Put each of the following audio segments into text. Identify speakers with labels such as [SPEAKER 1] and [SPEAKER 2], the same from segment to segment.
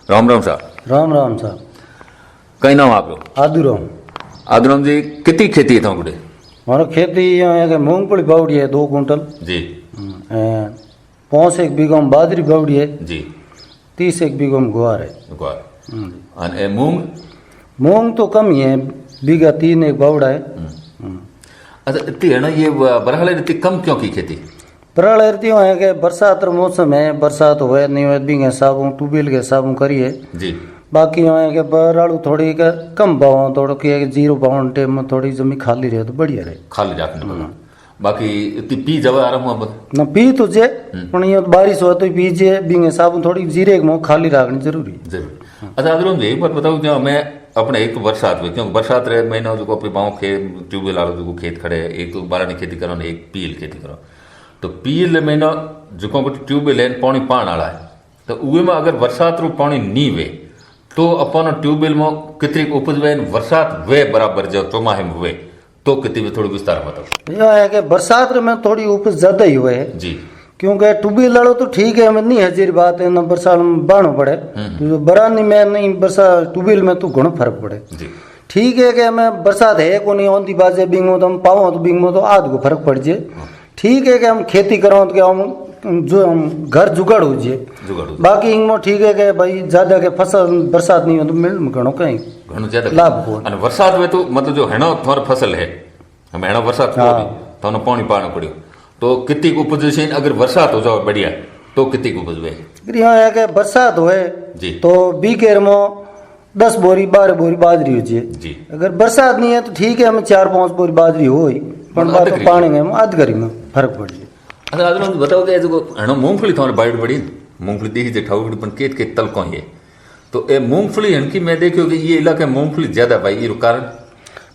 [SPEAKER 1] राम राम साहब।
[SPEAKER 2] राम राम साहब।
[SPEAKER 1] कई नाम आपको?
[SPEAKER 2] आदुराम।
[SPEAKER 1] आदुराम जी, कितनी खेती है थाकुड़े?
[SPEAKER 2] मारो खेती यहाँ है कि मूंगफली बावड़ी है 2 कुंटल
[SPEAKER 1] जी।
[SPEAKER 2] 5 बीघा में बाजरी बावड़ी है
[SPEAKER 1] जी।
[SPEAKER 2] 30 बीघा में गुआर है।
[SPEAKER 1] गुआर। और मूंग?
[SPEAKER 2] मूंग तो कम ही है, बीघा 3 बावड़ा है।
[SPEAKER 1] अच्छा, इतनी है ना, ये बरहाल इतनी कम क्यों की खेती?
[SPEAKER 2] बरहाल रहती है कि बरसात रो मौसम है, बरसात हुए नहीं हुए बीघे हिसाबों ट्यूबवेल के हिसाबों करिए
[SPEAKER 1] जी।
[SPEAKER 2] बाकी यहाँ है कि बरालू थोड़ी का कम भाव थोड़ा कि 0 भाव टाइम में थोड़ी जमीन खाली रहे तो बढ़िया रहे।
[SPEAKER 1] खाली रखने बाकी इतनी पी जब आ रहा हूँ
[SPEAKER 2] ना पी तो जे पर ये बारिश हो तो पी जे बीघे हिसाब थोड़ी जीरे में खाली रखनी जरूरी
[SPEAKER 1] जरूर। अच्छा आदुराम जी, एक बात बताऊँ क्या, मैं अपने एक तो बरसात हुई, क्योंकि बरसात रहे महीना जो अपने गाँव के ट्यूबवेल आलो जो खेत खड़े, एक तो बारानी खेती करो एक पील खेती करो, तो पील महीना जो ट्यूबवेल है पानी पाण आला है, तो उहे में अगर बरसात रो पानी नी वे तो अपन ट्यूबवेल में कितनी उपज वे, बरसात वे बराबर जो चौमाहे में हुए तो कितनी में थोड़ी विस्तार बताओ।
[SPEAKER 2] यह है कि बरसात में थोड़ी उपज ज्यादा ही हुए है
[SPEAKER 1] जी,
[SPEAKER 2] क्योंकि ट्यूबवेल वालों तो ठीक है, नहीं है जेरी बात है ना, बरसात में बाणो पड़े तो बरानी में नहीं, बरसात ट्यूबवेल में तो घणो फर्क पड़े।
[SPEAKER 1] जी।
[SPEAKER 2] ठीक है कि हमें बरसात है को नहीं आंधी बाजे बिंग में तो हम पाओ तो बिंग में तो आध को फर्क पड़ जाए। ठीक है कि हम खेती करो तो हम जो हम घर जुगाड़ हो जाए, बाकी इनमें ठीक है कि भाई ज्यादा के फसल बरसात नहीं हो तो मिल घणो कहीं
[SPEAKER 1] घणो ज्यादा
[SPEAKER 2] लाभ हो।
[SPEAKER 1] और बरसात में तो मतलब जो है ना थोड़ा फसल है हमें है ना बरसात को भी तो ना पानी पाना पड़े तो कितनी उपज है, अगर बरसात हो जाओ बढ़िया तो कितनी उपज वे?
[SPEAKER 2] यहाँ है कि बरसात होए तो बीकेर में 10 बोरी 12 बोरी बाजरी हो जाए। अगर बरसात नहीं है तो ठीक है, हमें 4-5 बोरी बाजरी हो पानी में आध घरी में फर्क पड़ जाए।
[SPEAKER 1] अच्छा आदमी बताओ कि जो है ना मूंगफली थोड़ी बाइट बड़ी मूंगफली देखी जे ठाउर पण केत के तल को है, तो ए मूंगफली हनकी मैं देखियो कि ये इलाके मूंगफली ज्यादा भाई ये कारण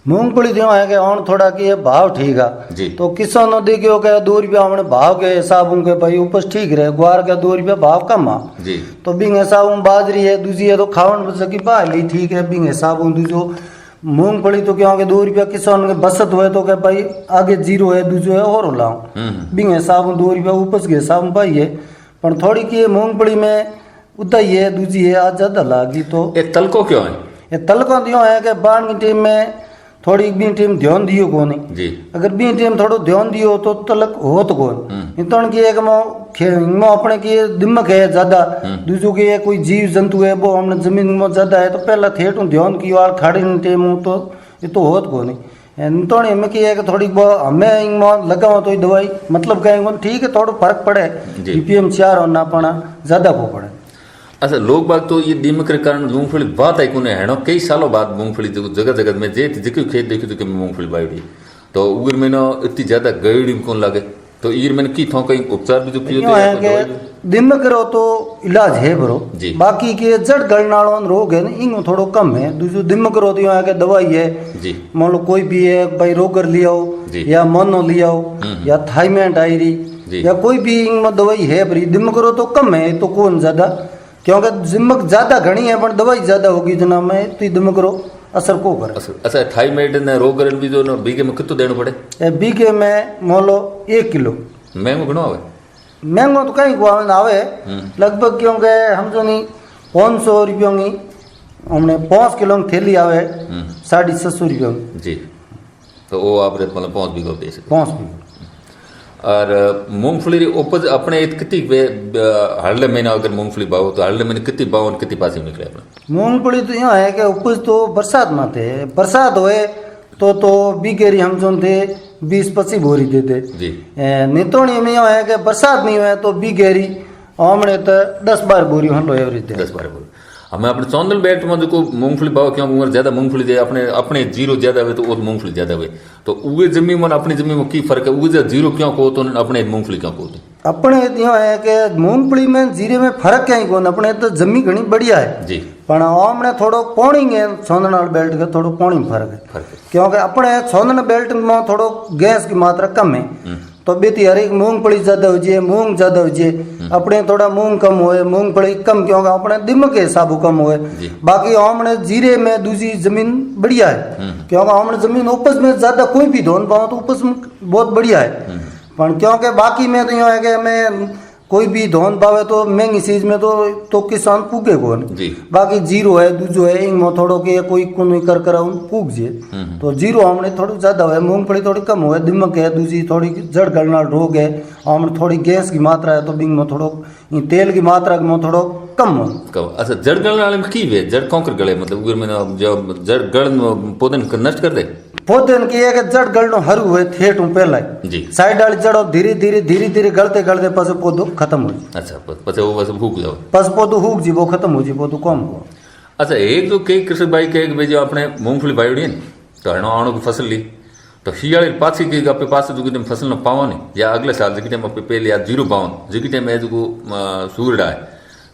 [SPEAKER 2] मूंगफली जो है कि और थोड़ा कि भाव ठीक है तो किसानों देखियो कि 2 रुपया हमने भाव के हिसाब के भाई उपज ठीक रहे, ग्वार का 2 रुपया भाव कम आ
[SPEAKER 1] जी, तो
[SPEAKER 2] बिंग हिसाब बाजरी है दूसरी है तो खावन सकी बाली ठीक है, बिंग हिसाब दूसरो मूंगफली तो क्या कि 2 रुपया किसान के बचत हुए तो क्या भाई आगे 0 है दूसरो है और लाओ बिंग हिसाब 2 रुपया उपज के हिसाब में पाई है, पर थोड़ी की मूंगफली में उदाई है दूसरी है आज ज्यादा लागी। तो
[SPEAKER 1] ये तलको क्यों है?
[SPEAKER 2] ये तलको क्यों है कि बाढ़ की टीम में थोड़ी बी टीम ध्यान दियो को नहीं जी, अगर बी टीम थोड़ो ध्यान दियो तो तलक हो तो कौन इतन की एक मो अपने की दिमाग है ज्यादा दूसरों की कोई जीव जंतु है वो हमने जमीन में ज्यादा है तो पहला थेट ध्यान की वाल खाड़ी टेम तो ये तो होत को नहीं तो हमें की है कि थोड़ी हमें इनमें लगाओ तो दवाई मतलब कहेंगे ठीक है थोड़ा फर्क पड़े बीपीएम 4 और ना पड़ा ज्यादा को पड़े।
[SPEAKER 1] अच्छा लोग बाग तो ये दिमक के कारण मूंगफली बात आई कोने है ना, कई सालों बाद मूंगफली जगह जगह में जे जिक्र खेत देखी तो कि मूंगफली बाई तो उगर में ना इतनी ज्यादा गईड़ी कौन लगे तो ईर मैंने की थो कहीं उपचार भी जो कियो
[SPEAKER 2] है दिमक रो तो इलाज है ब्रो जी, बाकी के जड़ गलनाड़ो रोग है ना इन थोड़ो कम है। दूसरो दिमक रो तो यहाँ के दवाई है जी, मान लो कोई भी है भाई रोगर लियाओ या मोनो लियाओ या थाइमेंट आयरी या कोई भी इनमें दवाई है, पर दिमक रो तो कम है तो कौन ज्यादा क्योंकि दिमक ज्यादा घनी है पर दवाई ज्यादा होगी जना में तो दिमक रो असर को करे।
[SPEAKER 1] अच्छा थाइमेट ने रोगर भी जो बीघे में कितना देना पड़े? बीघे
[SPEAKER 2] में मान लो 1 किलो
[SPEAKER 1] महंगो घणो आवे?
[SPEAKER 2] महंगो तो कहीं को आवे लगभग क्योंकि हम जो नहीं 500 रुपयों की हमने 5 किलो की थैली आवे 650 रुपयों जी,
[SPEAKER 1] तो वो आप मतलब 5 बीघा दे सकते
[SPEAKER 2] 5 बीघा।
[SPEAKER 1] और मूंगफली उपज अपने कितनी हरले महीना अगर मूंगफली बाओ तो हरले महीने कितनी बाओ और कितनी पासी निकले अपने?
[SPEAKER 2] मूंगफली तो यहाँ है कि उपज तो बरसात में थे, बरसात होए तो बीकेरी हम जो थे 20-25 बोरी देते जी, नितोणी में यहाँ है कि बरसात नहीं हुए तो बीकेरी हमने तो 10-12 बोरी हम लो एवरेज दे
[SPEAKER 1] 10-12 बोरी। हमें अपने चौंदल बेल्ट में जो मूंगफली बाओ क्यों उम्र ज्यादा मूंगफली दे अपने अपने 0 ज्यादा हुए तो वो मूंगफली ज्यादा हुए तो उगे जमीन में अपनी जमीन में की फर्क है? उगे 0 क्यों को तो अपने मूंगफली क्यों को?
[SPEAKER 2] अपने यहाँ है कि मूंगफली में जीरे में फर्क क्या कौन अपने तो जमीन घनी बढ़िया है जी, पर हमने थोड़ो पानी है चौंदन बेल्ट के थोड़ो पानी में फर्क है क्योंकि अपने चौंदन बेल्ट में थोड़ो गैस की मात्रा कम है तो बेती हर एक मूंगफली ज्यादा हो जाए मूंग ज्यादा हो जाए, अपने थोड़ा मूंग कम होए मूंगफली कम क्योंकि अपने दिमाग के हिसाब कम होए, बाकी हमने जीरे में दूसरी जमीन बढ़िया है क्योंकि हमने जमीन उपज में ज्यादा कोई भी धोन पाओ तो उपज बहुत बढ़िया है, पर क्योंकि बाकी में तो यहाँ है कि हमें कोई भी धोन पावे तो महंगी चीज में तो किसान पूगे को
[SPEAKER 1] जी।
[SPEAKER 2] बाकी जीरो है दूजो है इंग में थोड़ो के कोई कुन कर कर पूग जे तो जीरो हमने थोड़ी ज्यादा है, मूंगफली थोड़ी कम हुए, दिमक है दूसरी थोड़ी जड़ गलना रोग है, हमने थोड़ी गैस की मात्रा है तो बिंग में थोड़ो तेल की मात्रा में थोड़ो कम हो।
[SPEAKER 1] अच्छा जड़ गलने वाले में की वे जड़ कौन कर गले मतलब उगर में जो जड़ गल पौधे नष्ट कर दे
[SPEAKER 2] पौधे की है कि जड़ गलनो हरू हुए थेट हूँ पहला
[SPEAKER 1] जी
[SPEAKER 2] साइड वाली जड़ो धीरे धीरे गलते गलते पस पौधो खत्म हो जाए।
[SPEAKER 1] अच्छा पछे वो बस भूख जाओ
[SPEAKER 2] पस पौधो हुक जी वो खत्म हो जी पौधो कम हो।
[SPEAKER 1] अच्छा एक जो कई कृषक भाई के भाई जो आपने मूंगफली बाई है तो हणो आणो की फसल ली तो हियाड़ी पाछी की अपने पास जो टाइम फसल न पाओ नहीं या अगले साल जो टाइम अपने पहले या जीरो पाओ जो टाइम है जो सूरड़ा है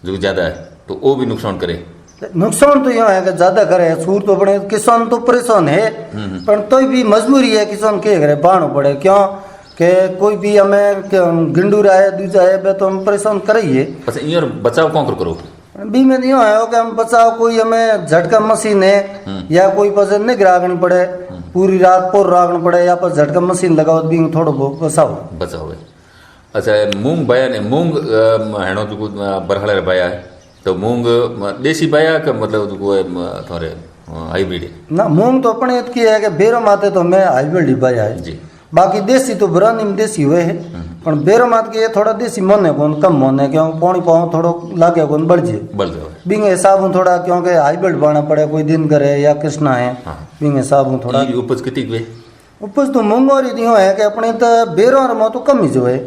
[SPEAKER 1] जो ज्यादा है तो वो भी नुकसान करे।
[SPEAKER 2] नुकसान तो यहाँ है कि ज्यादा करे सूर तो पड़े किसान तो परेशान है पर तो भी मजबूरी है किसान के करे बाणो पड़े क्यों कि कोई भी हमें गिंडूरा है दूजा है तो हम परेशान करिए।
[SPEAKER 1] अच्छा ये बचाव कौन करो
[SPEAKER 2] बी में यूँ है कि हम बचाव कोई हमें झटका मशीन है या कोई पस नहीं गिरागनी पड़े पूरी रात पोर रागना पड़े या पर झटका मशीन लगाओ बी थोड़ो बहुत बचाओ है।
[SPEAKER 1] अच्छा मूंग बाया ने मूंग हेणो जो बरहड़े बाया है तो मूंग देसी बाया का मतलब जो थोड़े हाइब्रिड है
[SPEAKER 2] ना मूंग तो अपने की है कि बेरो माते तो मैं हाइब्रिड ही बाया है
[SPEAKER 1] जी
[SPEAKER 2] बाकी देसी तो बरानी में देसी हुए है पर बेरो मात के थोड़ा देसी मन है कौन कम मन है क्यों पानी पाओ थोड़ो लागे कौन बढ़ जाए बिंग हिसाब थोड़ा क्योंकि हाइब्रिड बाना पड़े कोई दिन करे या कृष्णा है बिंग हिसाब थोड़ा
[SPEAKER 1] उपज कितनी
[SPEAKER 2] उपज तो मूंगो री है कि अपने तो बेरो में तो कम ही जो है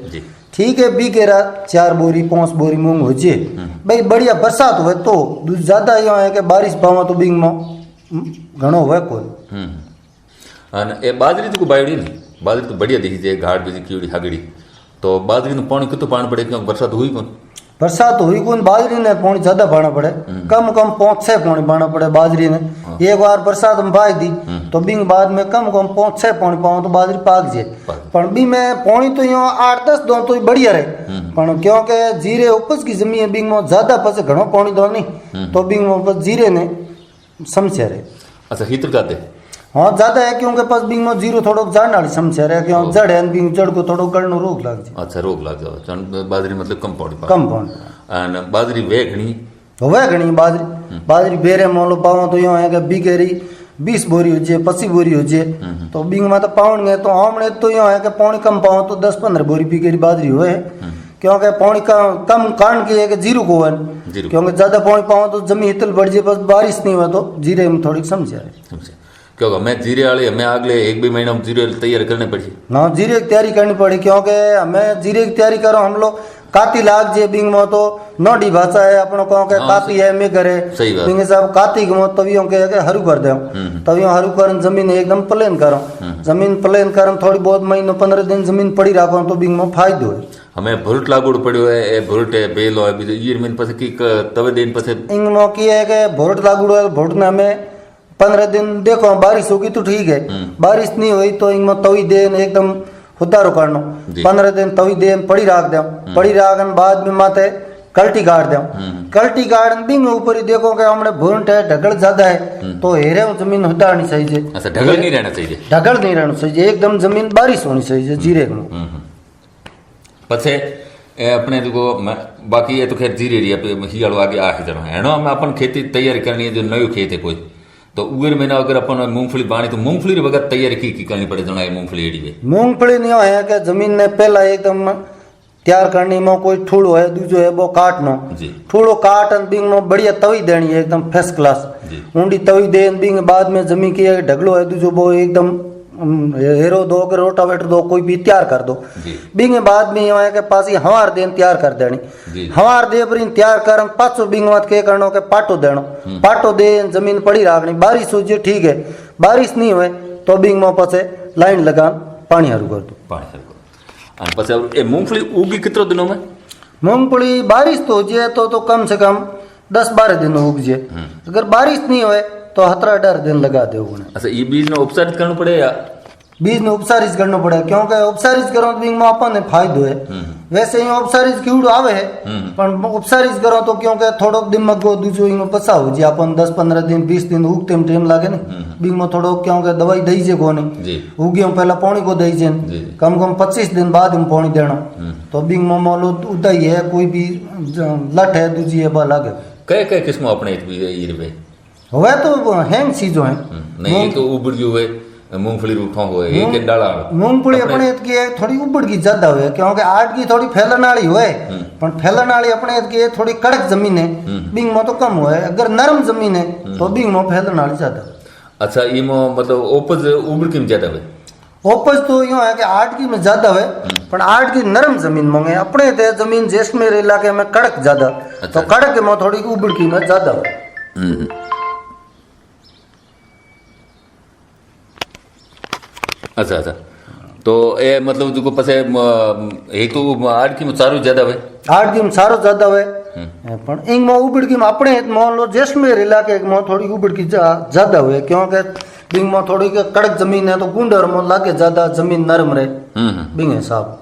[SPEAKER 2] ठीक है बीघेरा 4 बोरी 5 बोरी मूंग हो जाए भाई बढ़िया बरसात हुए तो ज्यादा यहाँ है कि बारिश पावा तो बिंग में घणो हुए कोई
[SPEAKER 1] ए बाजरी तो बायोड़ी नहीं बाजरी तो बढ़िया दिखी जाए घाट बीजी कीड़ी हागड़ी तो बाजरी में पानी कितना पानी पड़े क्योंकि बरसात हुई कौन
[SPEAKER 2] बरसात हुई कौन बाजरी ने पानी ज्यादा पाना पड़े कम 5-6 पानी पाना पड़े बाजरी ने एक बार बरसात में बाई दी तो बिंग बाद में कम 5-6 पानी पाओ तो बाजरी पाक जाए पर बी में पानी तो यहाँ 8-10 दो तो बढ़िया रहे पर क्योंकि जीरे उपज की जमीन बिंग में ज्यादा पसे घणो पानी दो नहीं तो बिंग में जीरे ने समस्या रहे।
[SPEAKER 1] अच्छा हितर जाते
[SPEAKER 2] हाँ ज्यादा है क्योंकि पास बिंग में जीरो थोड़ो जाने वाली समस्या रहे क्यों जड़ है बिंग जड़ को थोड़ो गलनो रोग लग जाए।
[SPEAKER 1] अच्छा रोग लग जाओ बाजरी मतलब कम
[SPEAKER 2] पानी
[SPEAKER 1] बाजरी वे घनी
[SPEAKER 2] हुए घनी बाजरी बेरे मोलो पाओ तो यूँ है कि बीघेरी 20 बोरी हो जाए 25 बोरी हो जाए तो बिंग में तो पाउन गए तो हमने तो यूँ है कि पानी कम पाओ तो 10-15 बोरी बीघेरी बाजरी हुए क्योंकि पानी कम कांड की है कि जीरो को है क्योंकि ज्यादा पानी पाओ तो जमीन इतल बढ़ जाए बस बारिश नहीं हुआ तो जीरे में थोड़ी समस्या है
[SPEAKER 1] क्योंकि हमें जीरे वाले हमें अगले 1-2 महीना में जीरे तैयार करने पड़ी
[SPEAKER 2] ना जीरे की तैयारी करनी पड़ी क्योंकि हमें जीरे की तैयारी करो हम लोग काती लाग जे बिंग में तो नोडी भाषा है अपनो कहो के काती है में करे बिंग साहब काती के तभी हम के हरू कर दे तभी हरू करन जमीन एकदम प्लेन करो जमीन प्लेन करन थोड़ी बहुत महीनो 15 दिन जमीन पड़ी राखो तो बिंग में फायदो है।
[SPEAKER 1] हमें भुरट लागू पड़ो है ए भुरट है बेलो है बीजो ईर में पसे की तवे दिन पसे
[SPEAKER 2] इंग में की है के भुरट लागू है भुरट ने हमें 15 दिन देखो बारिश होगी तो ठीक है बारिश नहीं हुई तो इंग में तवी देन एकदम उतारो करनो 15 दिन तवी देन पड़ी राख दो पड़ी राखन बाद में माथे कल्टी काट दो कल्टी काटन बिंग ऊपर ही देखो कि हमने भूंट है ढगल ज्यादा है तो हेरे जमीन उतारनी चाहिए।
[SPEAKER 1] अच्छा ढगल नहीं रहना चाहिए
[SPEAKER 2] ढगल नहीं रहना चाहिए एकदम जमीन बारिश होनी चाहिए जीरे में
[SPEAKER 1] पछे अपने जो बाकी ये तो खैर जीरे रही ही वालो आगे आके जाना है ना हमें अपन खेती तैयारी करनी है जो नयो खेत है कोई तो उगर में अगर अपन मूंगफली बाणी तो मूंगफली वगैरह तैयारी की करनी पड़े जना मूंगफली एडी है मूंगफली
[SPEAKER 2] नहीं है कि जमीन ने पहला एकदम तैयार करनी में कोई ठूलो है दूजो है वो काटनो ठूलो काटन बिंग में बढ़िया तवी देनी है एकदम फर्स्ट क्लास ऊंडी तवी देन बिंग बाद में जमीन की ढगलो है दूजो वो एकदम हेरो दो के रोटावेटर दो कोई भी तैयार कर दो बिंग बाद में है के पास ही हवार देन तैयार कर देनी हवार दे पर तैयार करन पाछो बिंग मत के करनो के पाटो देनो पाटो दे जमीन पड़ी राखनी बारिश हो जे ठीक है बारिश नहीं हुए तो बिंग में पछे लाइन लगान पानी हरु कर दो
[SPEAKER 1] पानी हरु और पछे ए मूंगफली उगी कितने दिनों में
[SPEAKER 2] मूंगफली बारिश तो हो जे तो कम से कम 10-12 दिन उग जे अगर बारिश नहीं हुए तो 17-18 दिन लगा दे।
[SPEAKER 1] अच्छा ये बीज ने उपचारित करना पड़े या
[SPEAKER 2] बीज ने उपसारिज करना पड़े क्योंकि उपसारिज करो तो बीज में अपन ने फायदो है वैसे ही उपसारिज कीड़ो आवे है पण उपसारिज करो तो क्योंकि थोड़ो दिमाग को दूसरो इनो पसा हो जी अपन 10-15 दिन 20 दिन उगते में टाइम लागे ने बीज में थोड़ो क्योंकि दवाई दई जे कोनी उगियो पहला पानी को दई जे कम 25 दिन बाद में पानी देना तो बीज में मोलो उदाई है कोई भी लट है दूजी है बा लागे
[SPEAKER 1] कई किस्म अपने ये रे
[SPEAKER 2] होवे तो हैंग चीजों है
[SPEAKER 1] नहीं तो उबड़ गई हुए मूंगफली रूठों हुए एक डाला
[SPEAKER 2] मूंगफली अपने की थोड़ी उबड़ की ज्यादा हुए क्योंकि आट की थोड़ी फैलन वाली हुए पर फैलन वाली अपने की थोड़ी कड़क जमीन है बिंग में तो कम हुए अगर नरम जमीन है तो बिंग में फैलन वाली ज्यादा।
[SPEAKER 1] अच्छा इमो मतलब उपज उबड़ की ज्यादा हुए
[SPEAKER 2] उपज तो यूं है कि आट की में ज्यादा हुए पर आट की नरम जमीन मांगे अपने ते जमीन जैसलमेर इलाके में कड़क ज्यादा तो कड़क में थोड़ी उबड़ की में ज्यादा हुए।
[SPEAKER 1] अच्छा अच्छा तो ए मतलब जो पसे एक तो आठ की में सारो ज्यादा हुए
[SPEAKER 2] आठ की में सारो ज्यादा हुए पण इंग में उबड़ की में अपने मान लो जैसलमेर इलाके में थोड़ी उबड़ की ज्यादा हुए क्योंकि बिंग में थोड़ी कड़क जमीन है तो गुंडर में लागे ज्यादा जमीन नरम रहे बिंग हिसाब